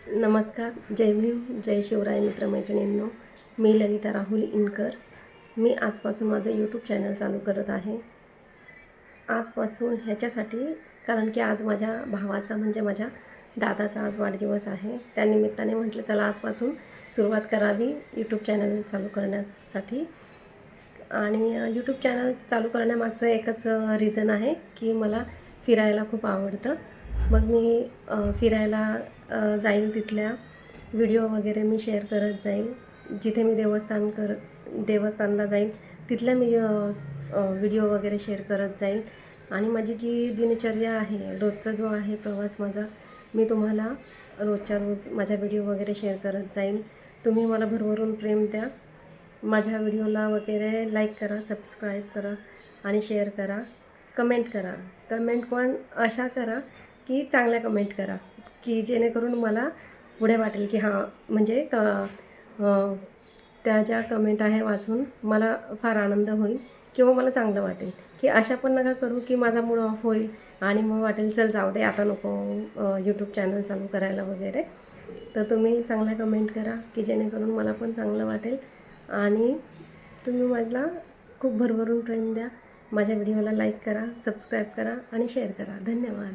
नमस्कार, जय भीम, जय शिवराय मित्रमैत्रिणींनो. मी ललिता राहुल इनकर. मी आजपासून माझं यूट्यूब चॅनल चालू करत आहे. आजपासून ह्याच्यासाठी कारण की आज माझ्या भावाचा म्हणजे माझ्या दादाचा आज वाढदिवस आहे. त्यानिमित्ताने म्हटलं चला आजपासून सुरुवात करावी यूट्यूब चॅनल चालू करण्यासाठी. आणि यूट्यूब चॅनल चालू करण्यामागचं एकच रिझन आहे की मला फिरायला खूप आवडतं. मग मी फिरायला जाईल, तिथल्या व्हिडिओ वगैरे मी शेअर करत जाईल. जिथे मी देवस्थानला जाईल तिथल्या मी व्हिडिओ वगैरे शेअर करत जाईल. आणि माझी जी दिनचर्या आहे, रोजचा जो आहे प्रवास माझा, मी तुम्हाला रोजच्या रोज माझ्या व्हिडिओ वगैरे शेअर करत जाईल. तुम्ही मला भरभरून प्रेम द्या. माझ्या व्हिडिओला वगैरे लाईक करा, सबस्क्राईब करा आणि शेअर करा. कमेंट करा. कमेंट पण अशा करा की चांगल्या कमेंट करा की जेणेकरून मला पुढे वाटेल की हां, म्हणजे त्या ज्या कमेंट आहे वाचून मला फार आनंद होईल किंवा मला चांगलं वाटेल. की अशा पण नका करू की माझा मूड ऑफ होईल आणि मग वाटेल चल जाऊ दे आता नको यूट्यूब चॅनल चालू करायला वगैरे. तर तुम्ही चांगल्या कमेंट करा की जेणेकरून मला पण चांगलं वाटेल. आणि तुम्ही मला खूप भरभरून प्रेम द्या. माझ्या व्हिडिओला लाईक करा, सबस्क्राईब करा आणि शेअर करा. धन्यवाद.